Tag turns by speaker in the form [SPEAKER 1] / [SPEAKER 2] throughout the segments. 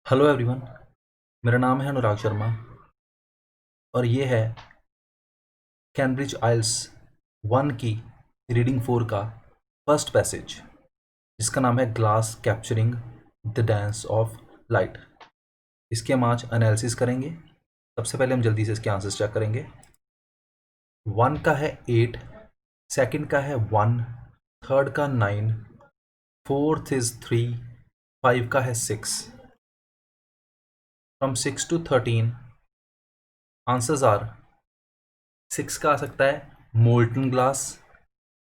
[SPEAKER 1] Hello everyone. मेरा नाम है अनुराग शर्मा और ये है कैम्ब्रिज आइल्स 1 की रीडिंग 4 का फर्स्ट पैसेज, जिसका नाम है glass capturing the dance of light. इसके हम आज एनालिसिस करेंगे। सबसे पहले हम जल्दी से इसके आंसर्स चेक करेंगे। 1 का है 8, सेकंड का है 1, थर्ड का 9, फोर्थ इज 3, 5 का है 6। फ्रॉम 6 to 13 आंसर्स आर 6 का आ सकता है मोल्टन ग्लास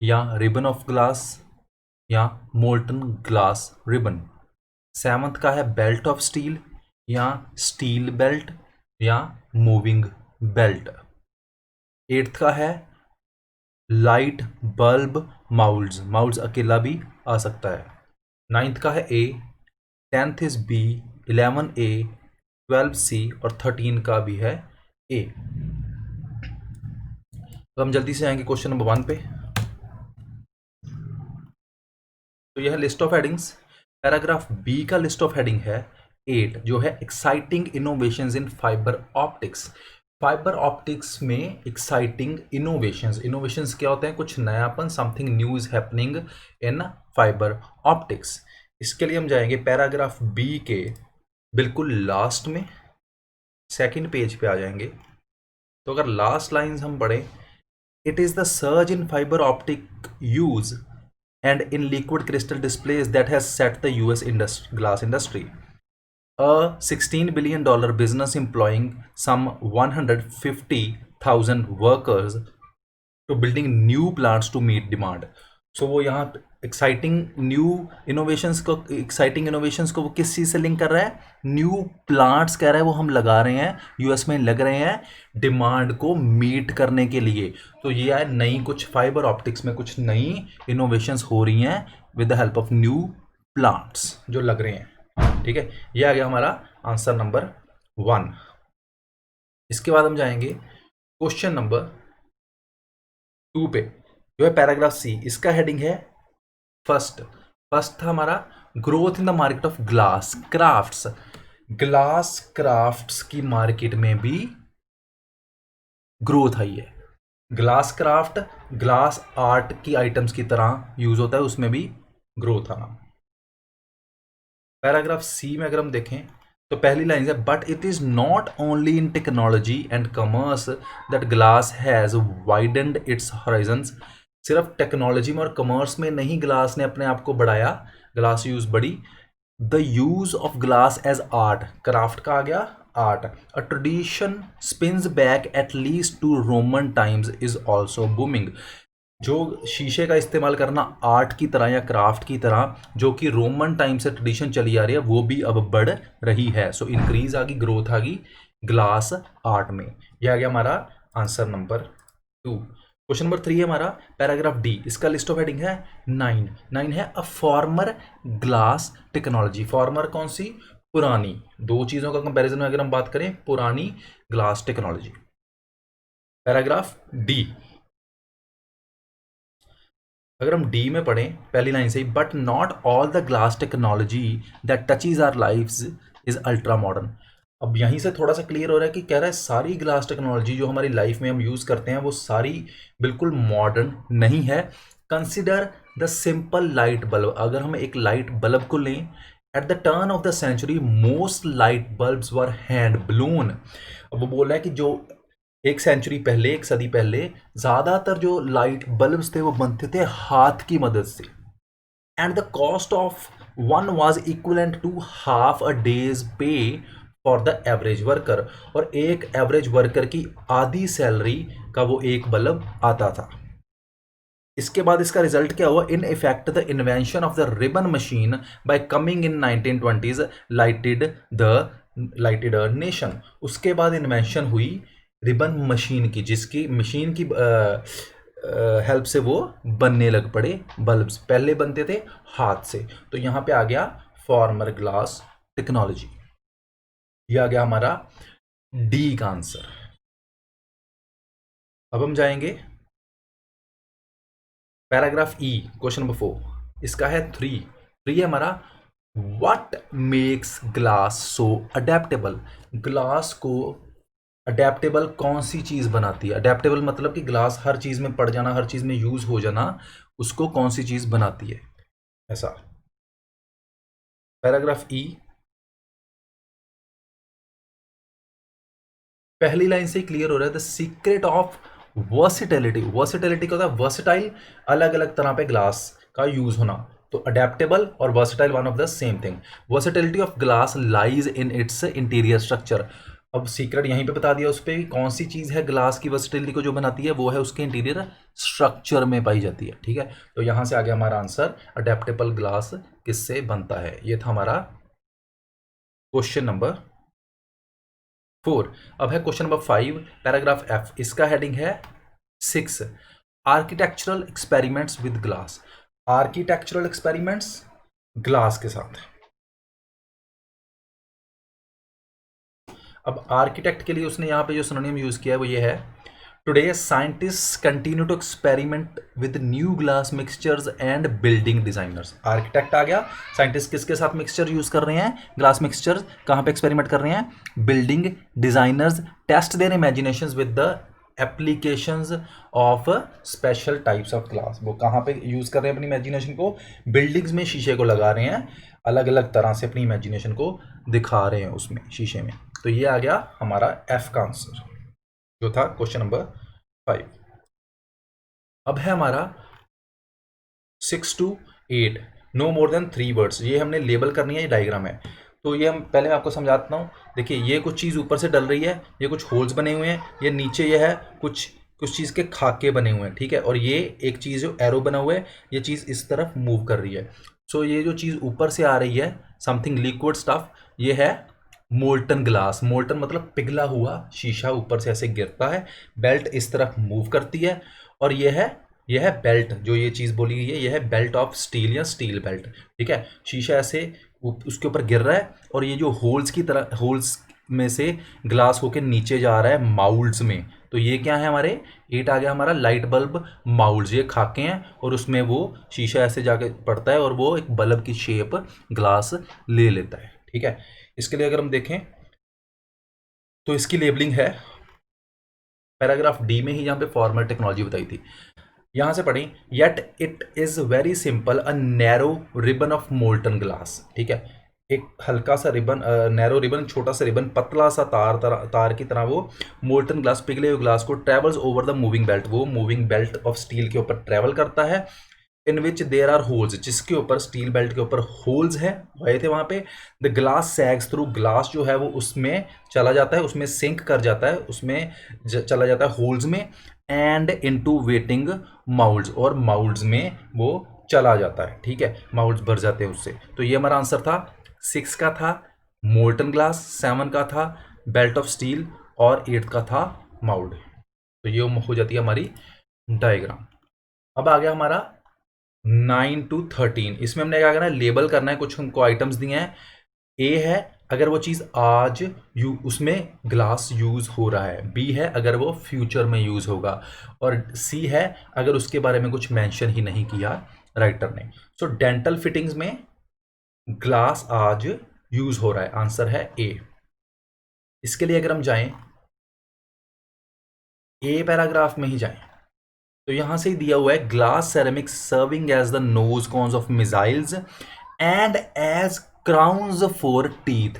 [SPEAKER 1] या रिबन ऑफ ग्लास या मोल्टन ग्लास रिबन। सेवंथ का है बेल्ट ऑफ स्टील या स्टील बेल्ट या मूविंग बेल्ट। एट्थ का है लाइट बल्ब माउल्ड्स, माउल्ड्स अकेला भी आ सकता है। नाइन्थ का है ए, टेंथ इज बी, 11 ए, 12 सी और 13 का भी है ए। तो हम जल्दी से आएंगे क्वेश्चन नंबर 1 पे। तो यह list of headings. Paragraph B का लिस्ट ऑफ हेडिंग है 8, जो है exciting innovations in fibre optics. Fibre optics में एक्साइटिंग इनोवेशंस, इनोवेशंस क्या होते हैं? कुछ नयापन, something new is happening in fibre optics. इसके लिए हम जाएंगे पैराग्राफ बी के बिल्कुल लास्ट में, सेकंड पेज पे आ जाएंगे। तो अगर लास्ट लाइंस हम पढ़ें, it is the surge in fibre optic use and in liquid crystal displays that has set the US glass industry. A $16 billion business employing some 150,000 workers to building new plants to meet demand. So वो यहाँ exciting new innovations को वो किस चीज़ से link कर रहा है? New plants कह रहा है वो हम लगा रहे हैं, यूएस में लग रहे हैं डिमांड को मीट करने के लिए। तो ये है नई कुछ फाइबर ऑप्टिक्स में कुछ नई इनोवेशंस हो रही हैं with the help of new plants जो लग रहे हैं। ठीक है, ये आ गया हमारा आंसर नंबर 1। इसके बाद हम जाएंगे क्वेश्चन नंबर 2 पे, जो है पैराग्राफ सी। इसका हेडिंग है फर्स्ट। फर्स्ट था हमारा growth in the market of glass crafts. Glass crafts की मार्केट में भी ग्रोथ आई है। ग्लास क्राफ्ट ग्लास आर्ट की आइटम्स की तरह यूज होता है, उसमें भी ग्रोथ आना। पैराग्राफ सी में अगर हम देखें तो पहली लाइन है, but it is not only in technology and commerce that glass has widened its horizons. सिर्फ टेक्नोलॉजी में और कॉमर्स में नहीं ग्लास ने अपने आप को बढ़ाया, ग्लास यूज बढ़ी। The use of glass as art, craft का आ गया art. A tradition spins back at least to Roman times is also booming. जो शीशे का इस्तेमाल करना आर्ट की तरह या क्राफ्ट की तरह, जो कि रोमन टाइम से ट्रेडिशन चली आ रही है, वो भी अब बढ़ रही है। सो इंक्रीज आ गई, ग्रोथ आ गई ग्लास आर्ट में। यह आ गया हमारा आंसर नंबर 2। क्वेश्चन नंबर 3 है हमारा पैराग्राफ डी। इसका लिस्ट ऑफ हेडिंग है 9। 9 है a former glass technology. Farmer कौन सी? पुरानी। दो चीजों का कंपैरिजन में अगर हम बात करें, पुरानी ग्लास टेक्नोलॉजी। पैराग्राफ डी, अगर हम डी में पढ़ें पहली लाइन से ही, but not all the glass technology that touches our lifes is ultra modern. अब यहीं से थोड़ा सा क्लियर हो रहा है कि कह रहा है सारी ग्लास टेक्नोलॉजी जो हमारी लाइफ में हम यूज़ करते हैं वो सारी बिल्कुल मॉडर्न नहीं है। Consider the simple light bulb. अगर हम एक लाइट बल्ब को लें, at the turn of the century most light bulbs were hand blown. अब वो बोल रहा है कि जो एक सेंचुरी पहले, एक सदी पहले, ज्यादातर जो लाइट बल्ब्स थे वो बनते थे हाथ की मदद से। And the cost of one was equivalent to half a day's pay for the average worker. और एक एवरेज वर्कर की आधी सैलरी का वो एक बल्ब आता था। इसके बाद इसका रिजल्ट क्या हुआ? In effect the invention of the ribbon machine bye coming in 1920s lighted nation. उसके बाद इन्वेंशन हुई रिबन मशीन की, जिसकी मशीन की हेल्प से वो बनने लग पड़े बल्ब्स। पहले बनते थे हाथ से। तो यहां पे आ गया फॉर्मर ग्लास टेक्नोलॉजी। ये आ गया हमारा डी का आंसर। अब हम जाएंगे पैराग्राफ ई, क्वेश्चन नंबर 4। इसका है 3। 3 है हमारा what makes glass so adaptable? Glass को अडेप्टेबल कौन सी चीज बनाती है? अडेप्टेबल मतलब कि ग्लास हर चीज में पड़ जाना, हर चीज में यूज हो जाना, उसको कौन सी चीज बनाती है? ऐसा। पैराग्राफ ई, पहली लाइन से क्लियर हो रहा है, the secret of versatility. Versatility का होता है वर्सिटाइल, अलग अलग तरह पे ग्लास का यूज होना। तो अडेप्टेबल और versatile one of the same thing. Versatility of glass lies in its interior structure. अब सीक्रेट यहीं पे बता दिया उस पे कौन सी चीज है ग्लास की वर्सिटैलिटी को जो बनाती है, वो है उसके इंटीरियर स्ट्रक्चर में पाई जाती है। ठीक है, तो यहां से आ गया हमारा आंसर, अडेप्टेबल ग्लास किससे बनता है। ये था हमारा क्वेश्चन नंबर 4। अब है क्वेश्चन नंबर 5, पैराग्राफ एफ। इसका हेडिंग है 6, architectural experiments with glass. Architectural experiments glass के साथ। अब आर्किटेक्ट के लिए उसने यहां पे जो सिनोनिम यूज किया है वो ये है, today scientist continue to experiment with new glass mixtures and building designers. Architect आ गया, साइंटिस्ट किसके साथ मिक्सचर यूज कर रहे हैं? Glass mixtures. कहां पे एक्सपेरिमेंट कर रहे हैं? Building designers test their imaginations with the applications of special types of glass. वो कहाँ पे यूज कर रहे हैं अपनी इमेजिनेशन को? बिल्डिंग्स में शीशे को लगा रहे हैं, अलग अलग तरह से अपनी इमेजिनेशन को दिखा रहे हैं उसमें शीशे में। तो ये आ गया हमारा एफ का आंसर, जो था क्वेश्चन नंबर 5। अब है हमारा 6 to 8, no more than 3 words. ये हमने लेबल करनी है, ये डायग्राम है। तो ये हम पहले मैं आपको समझाता हूँ। देखिए, ये कुछ चीज़ ऊपर से डल रही है, ये कुछ होल्स बने हुए हैं, ये नीचे ये है कुछ कुछ चीज़ के खाके बने हुए हैं। ठीक है, और ये एक चीज़ जो एरो बना हुआ है, ये चीज़ इस तरफ मूव कर रही है। सो ये जो चीज़ ऊपर से आ रही है, समथिंग लिक्विड स्टफ, ये है मोल्टन ग्लास। मोल्टन मतलब पिघला हुआ शीशा ऊपर से ऐसे गिरता है, बेल्ट इस तरफ मूव करती है, और यह है बेल्ट। जो ये चीज़ बोली गई है, यह है बेल्ट ऑफ स्टील या स्टील बेल्ट। ठीक है, शीशा ऐसे उसके ऊपर गिर रहा है, और ये जो होल्स की तरह, होल्स में से ग्लास होके नीचे जा रहा है माउल्ड्स में। तो ये क्या है हमारे 8 आ गया हमारा लाइट बल्ब माउल्ड्स। ये खाके हैं और उसमें वो शीशा ऐसे जाके पड़ता है और वो एक बल्ब की शेप ग्लास ले लेता है। ठीक है, इसके लिए अगर हम देखें तो इसकी लेबलिंग है पैराग्राफ डी में ही, जहां पे फॉर्मल टेक्नोलॉजी बताई थी। यहां से पढ़ें, yet it is very simple, a narrow ribbon of molten glass. ठीक है, एक हल्का सा रिबन, नैरो रिबन, छोटा सा रिबन, पतला सा तार की तरह वो मोल्टन ग्लास, पिघले हुए ग्लास को travels over the moving belt, वो मूविंग बेल्ट ऑफ स्टील के ऊपर ट्रेवल करता है, इन विच देर आर होल्स, जिसके ऊपर स्टील बेल्ट के ऊपर होल्स है, हुए थे वहां पे। द ग्लास सैग्स थ्रू, ग्लास जो है वो उसमें चला जाता है, उसमें सिंक कर जाता है, उसमें चला जाता है होल्स में, एंड इनटू वेटिंग माउल्ड्स, और माउल्ड्स में वो चला जाता है। ठीक है, माउल्ड्स भर जाते हैं उससे। तो ये हमारा आंसर था। 6 का था मोल्टन ग्लास, 7 का था बेल्ट ऑफ स्टील, और 8 का था माउल्ड। तो ये हो जाती है हमारी डायग्राम। अब आ गया हमारा 9 to 13। इसमें हमने क्या करना है, लेबल करना है। कुछ हमको आइटम्स दिए हैं। ए है अगर वो चीज़ आज उसमें ग्लास यूज हो रहा है, बी है अगर वो फ्यूचर में यूज होगा, और सी है अगर उसके बारे में कुछ मेंशन ही नहीं किया राइटर ने। सो डेंटल फिटिंग्स में ग्लास आज यूज हो रहा है, आंसर है ए। इसके लिए अगर हम जाएं, ए पैराग्राफ में ही जाएं, तो यहां से ही दिया हुआ है, glass ceramics serving as the nose cones of missiles and as crowns for teeth.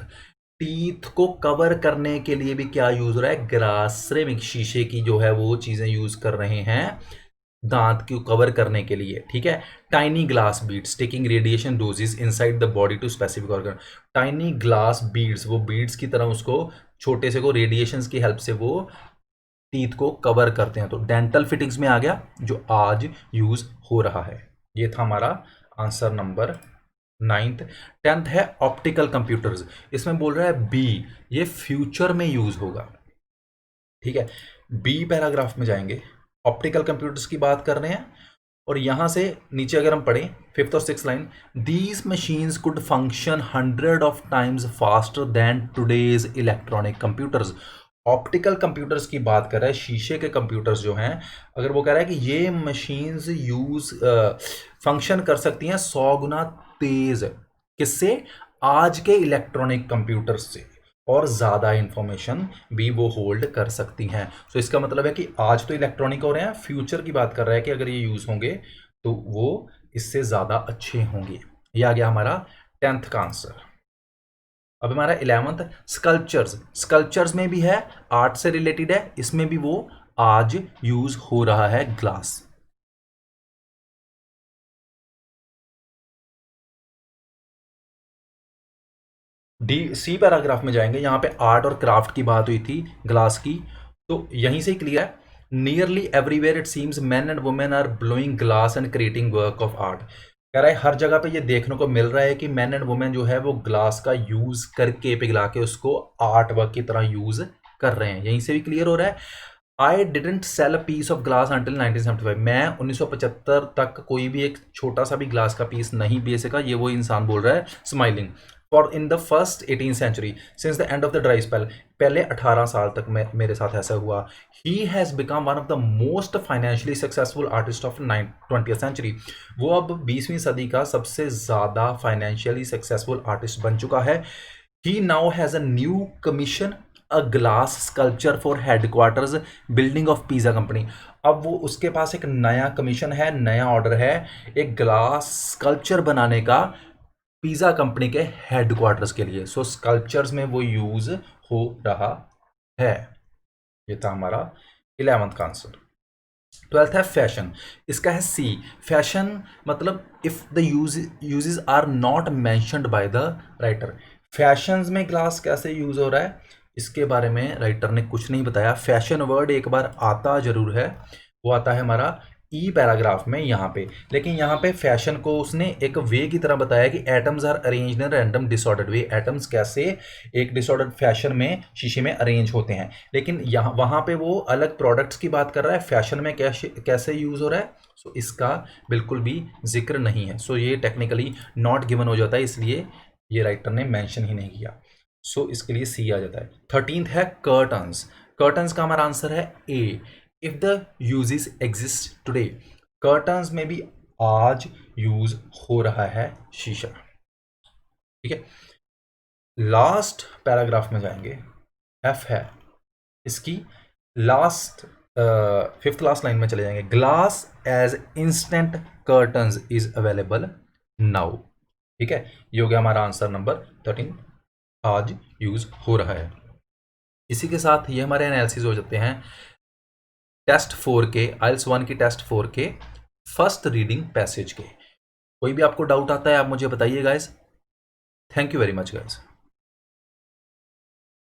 [SPEAKER 1] Teeth को कवर करने के लिए भी क्या यूज हो रहा है? ग्लास सेरेमिक, शीशे की जो है वो चीजें यूज कर रहे हैं दांत को कवर करने के लिए। ठीक है, tiny glass beads taking radiation doses inside the body to specific organ. Tiny glass beads, वो बीड्स की तरह उसको छोटे से को रेडिएशन की हेल्प से वो टीथ को कवर करते हैं। तो डेंटल फिटिंग्स में आ गया जो आज यूज हो रहा है। ये था हमारा आंसर नंबर 9th। 10th है ऑप्टिकल कंप्यूटर्स। इसमें बोल रहा है बी, ये फ्यूचर में यूज होगा। ठीक है, बी पैराग्राफ में जाएंगे, ऑप्टिकल कंप्यूटर्स की बात कर रहे हैं, और यहां से नीचे अगर हम पढ़ें 5th और 6th line, these machines could function 100 of times faster than today's electronic computers. Optical computers की बात कर रहा है, शीशे के कंप्यूटर्स जो हैं, अगर वो कह रहा है कि ये मशीन्स यूज फंक्शन कर सकती हैं 100 गुना तेज किससे? आज के इलेक्ट्रॉनिक कंप्यूटर से, और ज़्यादा इंफॉर्मेशन भी वो होल्ड कर सकती हैं। सो इसका मतलब है कि आज तो इलेक्ट्रॉनिक हो रहे हैं, फ्यूचर की बात कर रहा है कि अगर ये यूज़ होंगे तो वो इससे ज़्यादा अच्छे होंगे। ये आ गया हमारा 10th का आंसर। अब हमारा 11th, स्कल्पचर्स। स्कल्पचर्स में भी है, आर्ट से रिलेटेड है, इसमें भी वो आज यूज हो रहा है ग्लास। डी सी पैराग्राफ में जाएंगे, यहाँ पे आर्ट और क्राफ्ट की बात हुई थी ग्लास की, तो यहीं से क्लियर है। Nearly everywhere it seems man and women are blowing glass and creating work of art. कह रहा है हर जगह पे ये देखने को मिल रहा है कि मैन एंड वुमेन जो है वो ग्लास का यूज करके पिघला के उसको आर्ट वर्क की तरह यूज कर रहे हैं। यहीं से भी क्लियर हो रहा है। I didn't sell a piece of glass until 1975। मैं 1975 तक कोई भी एक छोटा सा भी ग्लास का पीस नहीं बेच सका, ये वो इंसान बोल रहा है smiling. For in the first 18th century since the end of the dry spell, पहले 18 साल तक मेरे साथ ऐसा हुआ। He has become one of the most financially successful artist of 20th century. वो अब 20वीं सदी का सबसे ज़्यादा फाइनेंशियली सक्सेसफुल आर्टिस्ट बन चुका है। He now has a new commission a glass sculpture for headquarters building of pizza company. अब वो उसके पास एक नया कमीशन है, नया ऑर्डर है एक ग्लास स्कल्पचर बनाने का पिज़्ज़ा कंपनी के हेडक्वार्टर्स के लिए। सो स्कल्पचर्स में वो यूज हो रहा है। ये था हमारा 11th का आंसर। 12th है फैशन। इसका है सी। फैशन मतलब if the uses are not mentioned by the writer. Fashions में ग्लास कैसे यूज हो रहा है इसके बारे में राइटर ने कुछ नहीं बताया। फैशन वर्ड एक बार आता जरूर है, वो आता है हमारा ई पैराग्राफ में यहाँ पे, लेकिन यहाँ पे फैशन को उसने एक वे की तरह बताया कि atoms are arranged in random disordered way. Atoms कैसे एक डिसऑर्डर्ड फैशन में शीशे में अरेंज होते हैं, लेकिन यहाँ वहाँ पे वो अलग प्रोडक्ट्स की बात कर रहा है। फैशन में कैसे कैसे यूज़ हो रहा है, सो इसका बिल्कुल भी जिक्र नहीं है। सो ये टेक्निकली नॉट गिवन हो जाता है, इसलिए ये राइटर ने मेंशन ही नहीं किया। सो इसके लिए सी आ जाता है। 13th है कर्टन्स। कर्टन्स का हमारा आंसर है A. If the uses exist today, curtains में भी आज यूज हो रहा है शीशा। ठीक है, लास्ट पैराग्राफ में जाएंगे, एफ है इसकी लास्ट 5th लास्ट लाइन में चले जाएंगे। Glass as instant curtains is available now. ठीक है, ये हो गया हमारा आंसर नंबर 13, आज यूज हो रहा है। इसी के साथ ये हमारे एनालिसिस हो जाते हैं टेस्ट 4 के, आइल्स 1 की टेस्ट 4 के फर्स्ट रीडिंग पैसेज के। कोई भी आपको डाउट आता है आप मुझे बताइए guys. Thank you very much guys.